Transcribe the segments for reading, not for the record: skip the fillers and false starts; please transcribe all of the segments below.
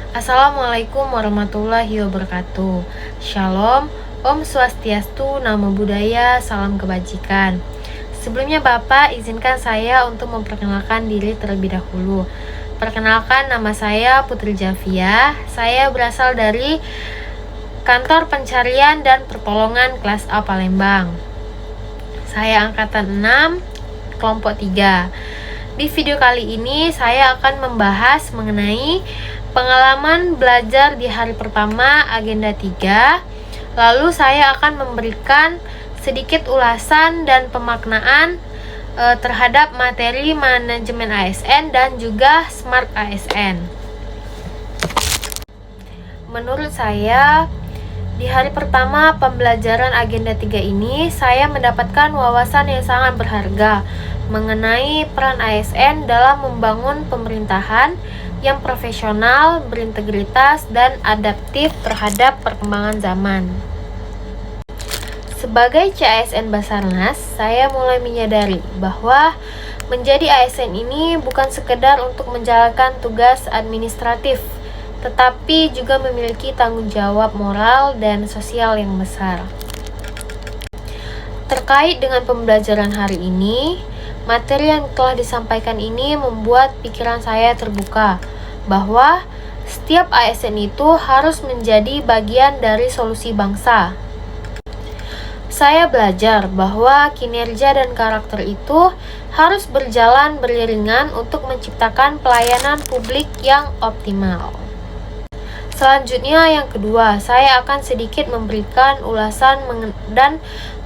Assalamualaikum warahmatullahi wabarakatuh. Shalom, Om Swastiastu, Namo Buddhaya, salam kebajikan. Sebelumnya Bapak, izinkan saya untuk memperkenalkan diri terlebih dahulu. Perkenalkan, nama saya Putri Javia. Saya berasal dari Kantor Pencarian dan Pertolongan kelas A Palembang. Saya angkatan 6, kelompok 3. Di video kali ini saya akan membahas mengenai pengalaman belajar di hari pertama agenda 3. Lalu saya akan memberikan sedikit ulasan dan pemaknaan terhadap materi manajemen ASN dan juga Smart ASN. Menurut saya, di hari pertama pembelajaran agenda 3 ini, saya mendapatkan wawasan yang sangat berharga mengenai peran ASN dalam membangun pemerintahan yang profesional, berintegritas, dan adaptif terhadap perkembangan zaman. Sebagai CASN Basarnas, saya mulai menyadari bahwa menjadi ASN ini bukan sekedar untuk menjalankan tugas administratif, tetapi juga memiliki tanggung jawab moral dan sosial yang besar. Terkait dengan pembelajaran hari ini, materi yang telah disampaikan ini membuat pikiran saya terbuka bahwa setiap ASN itu harus menjadi bagian dari solusi bangsa. Saya belajar bahwa kinerja dan karakter itu harus berjalan beriringan untuk menciptakan pelayanan publik yang optimal. Selanjutnya, yang kedua, saya akan sedikit memberikan ulasan dan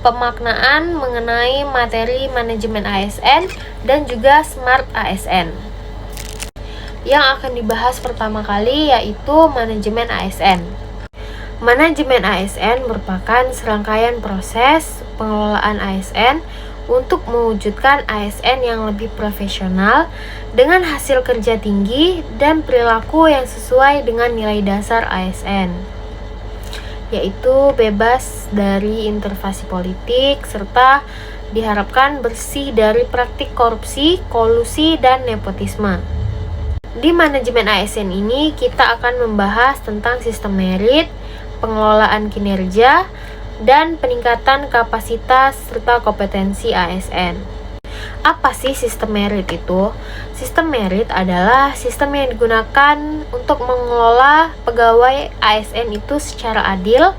pemaknaan mengenai materi manajemen ASN dan juga Smart ASN. Yang akan dibahas pertama kali yaitu manajemen ASN. Manajemen ASN merupakan serangkaian proses pengelolaan ASN untuk mewujudkan ASN yang lebih profesional dengan hasil kerja tinggi dan perilaku yang sesuai dengan nilai dasar ASN, yaitu bebas dari intervensi politik serta diharapkan bersih dari praktik korupsi, kolusi, dan nepotisme. Di manajemen ASN ini kita akan membahas tentang sistem merit, pengelolaan kinerja, dan peningkatan kapasitas serta kompetensi ASN. Apa sih sistem merit itu? Sistem merit adalah sistem yang digunakan untuk mengelola pegawai ASN itu secara adil,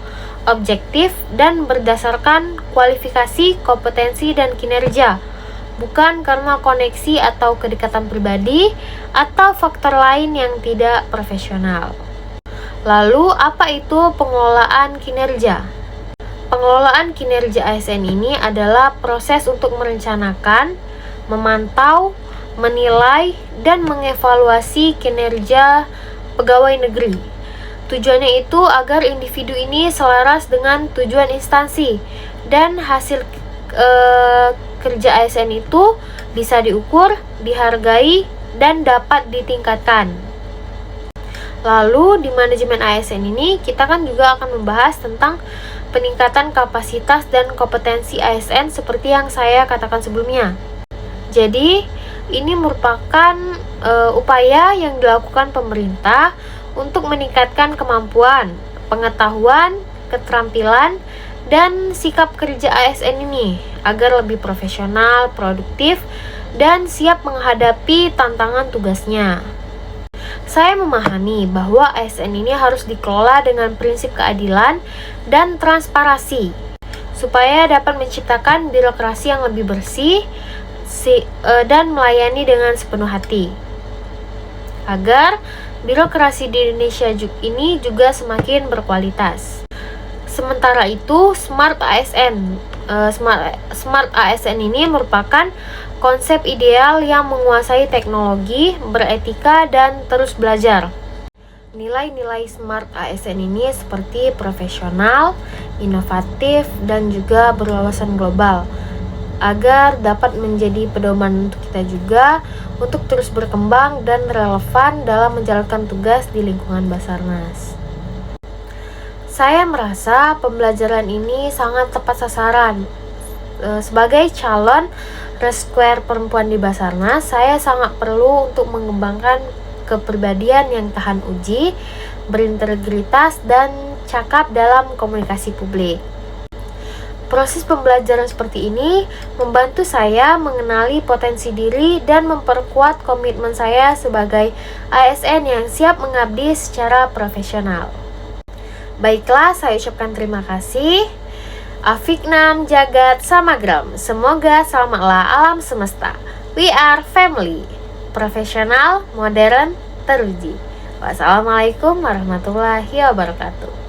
objektif, dan berdasarkan kualifikasi, kompetensi, dan kinerja, bukan karena koneksi atau kedekatan pribadi atau faktor lain yang tidak profesional. Lalu, apa itu pengelolaan kinerja? Pengelolaan kinerja ASN ini adalah proses untuk merencanakan, memantau, menilai, dan mengevaluasi kinerja pegawai negeri. Tujuannya itu agar individu ini selaras dengan tujuan instansi dan hasil kerja ASN itu bisa diukur, dihargai, dan dapat ditingkatkan. Lalu di manajemen ASN ini kita kan juga akan membahas tentang peningkatan kapasitas dan kompetensi ASN seperti yang saya katakan sebelumnya. Jadi ini merupakan upaya yang dilakukan pemerintah untuk meningkatkan kemampuan, pengetahuan, keterampilan, dan sikap kerja ASN ini agar lebih profesional, produktif, dan siap menghadapi tantangan tugasnya. Saya memahami bahwa ASN ini harus dikelola dengan prinsip keadilan dan transparansi supaya dapat menciptakan birokrasi yang lebih bersih dan melayani dengan sepenuh hati, agar birokrasi di Indonesia ini juga semakin berkualitas. Sementara itu, Smart ASN ini merupakan konsep ideal yang menguasai teknologi, beretika, dan terus belajar. Nilai-nilai Smart ASN ini seperti profesional, inovatif, dan juga berwawasan global, agar dapat menjadi pedoman untuk kita juga untuk terus berkembang dan relevan dalam menjalankan tugas di lingkungan Basarnas. Saya merasa pembelajaran ini sangat tepat sasaran. Sebagai calon Rescuer perempuan di Basarnas, saya sangat perlu untuk mengembangkan kepribadian yang tahan uji, berintegritas, dan cakap dalam komunikasi publik. Proses pembelajaran seperti ini membantu saya mengenali potensi diri dan memperkuat komitmen saya sebagai ASN yang siap mengabdi secara profesional. Baiklah, saya ucapkan terima kasih. Afiknam Jagat Samagram. Semoga selamatlah alam semesta. We are family. Profesional, modern, teruji. Wassalamualaikum warahmatullahi wabarakatuh.